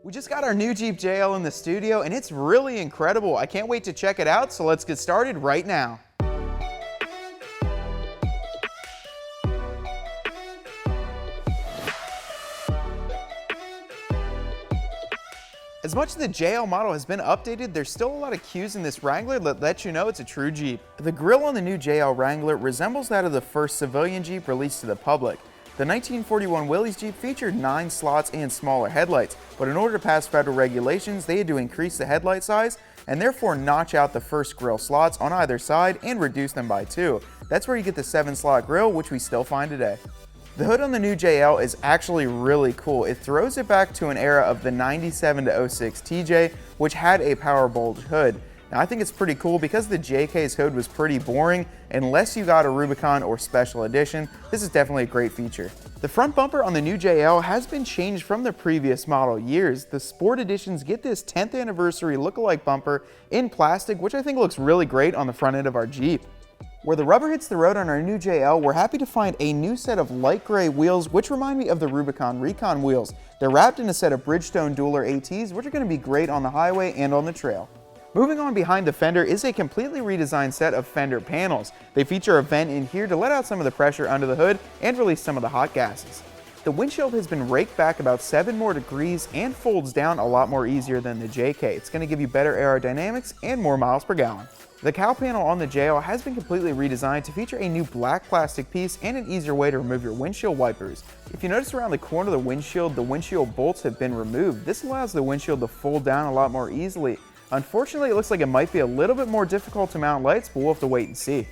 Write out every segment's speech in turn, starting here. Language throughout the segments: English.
We just got our new Jeep JL in the studio and it's really incredible. I can't wait to check it out, so let's get started right now. As much as the JL model has been updated, there's still a lot of cues in this Wrangler that let you know it's a true Jeep. The grille on the new JL Wrangler resembles that of the first civilian Jeep released to the public. The 1941 Willys Jeep featured 9 slots and smaller headlights, but in order to pass federal regulations, they had to increase the headlight size and therefore notch out the first grille slots on either side and reduce them by 2. That's where you get the 7-slot grille, which we still find today. The hood on the new JL is actually really cool. It throws it back to an era of the 97 to 06 TJ, which had a power bulge hood. Now, I think it's pretty cool because the JK's hood was pretty boring. Unless you got a Rubicon or Special Edition, this is definitely a great feature. The front bumper on the new JL has been changed from the previous model years. The Sport Editions get this 10th anniversary look-alike bumper in plastic, which I think looks really great on the front end of our Jeep. Where the rubber hits the road on our new JL, we're happy to find a new set of light gray wheels, which remind me of the Rubicon Recon wheels. They're wrapped in a set of Bridgestone Dueler ATs, which are going to be great on the highway and on the trail. Moving on behind the fender is a completely redesigned set of fender panels. They feature a vent in here to let out some of the pressure under the hood and release some of the hot gases. The windshield has been raked back about 7 more degrees and folds down a lot more easier than the JK. It's going to give you better aerodynamics and more miles per gallon. The cowl panel on the JL has been completely redesigned to feature a new black plastic piece and an easier way to remove your windshield wipers. If you notice around the corner of the windshield bolts have been removed. This allows the windshield to fold down a lot more easily. Unfortunately, it looks like it might be a little bit more difficult to mount lights, but we'll have to wait and see.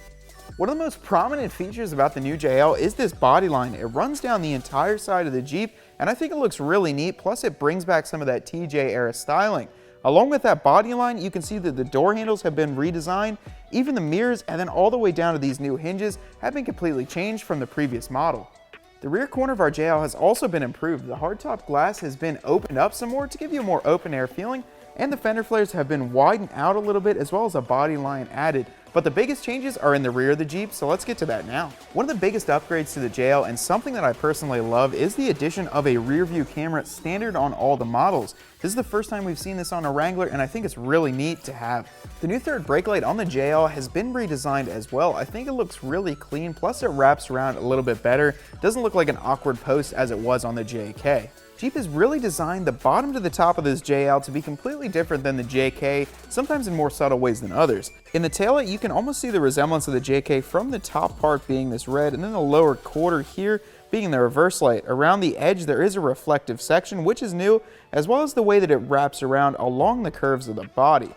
One of the most prominent features about the new JL is this body line. It runs down the entire side of the Jeep, and I think it looks really neat, plus it brings back some of that TJ era styling. Along with that body line, you can see that the door handles have been redesigned, even the mirrors, and then all the way down to these new hinges have been completely changed from the previous model. The rear corner of our JL has also been improved. The hardtop glass has been opened up some more to give you a more open air feeling, and the fender flares have been widened out a little bit as well as a body line added. But the biggest changes are in the rear of the Jeep, so let's get to that now. One of the biggest upgrades to the JL, and something that I personally love, is the addition of a rear view camera standard on all the models. This is the first time we've seen this on a Wrangler, and I think it's really neat to have. The new third brake light on the JL has been redesigned as well. I think it looks really clean, plus it wraps around a little bit better. Doesn't look like an awkward post as it was on the JK. Jeep has really designed the bottom to the top of this JL to be completely different than the JK, sometimes in more subtle ways than others. In the taillight, you can almost see the resemblance of the JK from the top part being this red, and then the lower quarter here being the reverse light. Around the edge, there is a reflective section, which is new, as well as the way that it wraps around along the curves of the body.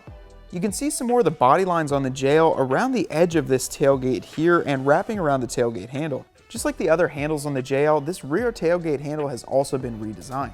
You can see some more of the body lines on the JL around the edge of this tailgate here and wrapping around the tailgate handle. Just like the other handles on the JL, this rear tailgate handle has also been redesigned.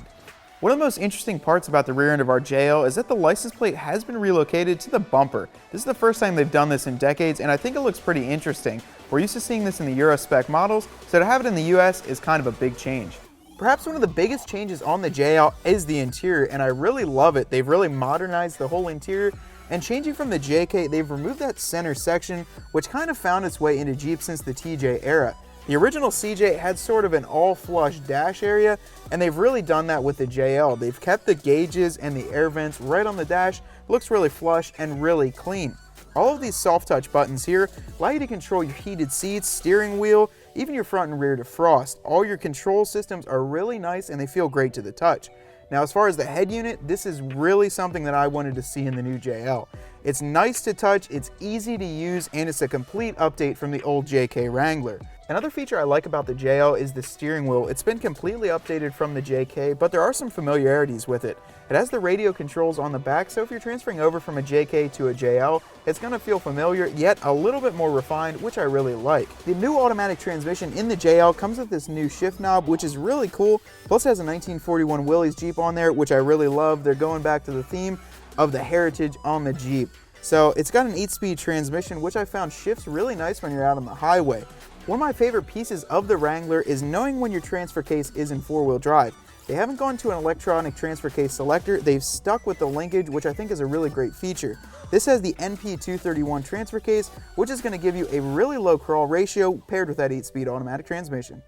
One of the most interesting parts about the rear end of our JL is that the license plate has been relocated to the bumper. This is the first time they've done this in decades, and I think it looks pretty interesting. We're used to seeing this in the Euro spec models, so to have it in the US is kind of a big change. Perhaps one of the biggest changes on the JL is the interior, and I really love it. They've really modernized the whole interior, and changing from the JK, they've removed that center section, which kind of found its way into Jeep since the TJ era. The original CJ had sort of an all-flush dash area, and they've really done that with the JL. They've kept the gauges and the air vents right on the dash. It looks really flush and really clean. All of these soft touch buttons here allow you to control your heated seats, steering wheel, even your front and rear defrost. All your control systems are really nice and they feel great to the touch. Now, as far as the head unit, this is really something that I wanted to see in the new JL. It's nice to touch, it's easy to use, and it's a complete update from the old JK Wrangler. Another feature I like about the JL is the steering wheel. It's been completely updated from the JK, but there are some familiarities with it. It has the radio controls on the back, so if you're transferring over from a JK to a JL, it's going to feel familiar, yet a little bit more refined, which I really like. The new automatic transmission in the JL comes with this new shift knob, which is really cool. Plus it has a 1941 Willys Jeep on there, which I really love. They're going back to the theme of the heritage on the Jeep. So it's got an 8-speed transmission, which I found shifts really nice when you're out on the highway. One of my favorite pieces of the Wrangler is knowing when your transfer case is in 4-wheel drive. They haven't gone to an electronic transfer case selector, they've stuck with the linkage, which I think is a really great feature. This has the NP231 transfer case, which is going to give you a really low crawl ratio paired with that 8-speed automatic transmission.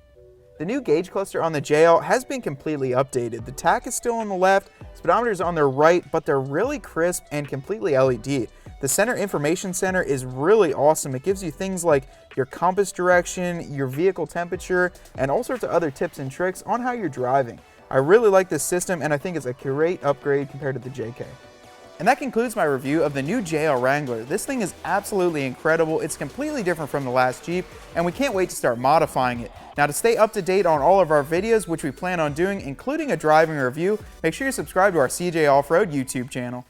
The new gauge cluster on the JL has been completely updated. The tach is still on the left, speedometer is on their right, but they're really crisp and completely LED. The center information center is really awesome. It gives you things like your compass direction, your vehicle temperature, and all sorts of other tips and tricks on how you're driving. I really like this system, and I think it's a great upgrade compared to the JK. And that concludes my review of the new JL Wrangler. This thing is absolutely incredible. It's completely different from the last Jeep, and we can't wait to start modifying it. Now, to stay up to date on all of our videos, which we plan on doing, including a driving review, make sure you subscribe to our CJ Off-Road YouTube channel.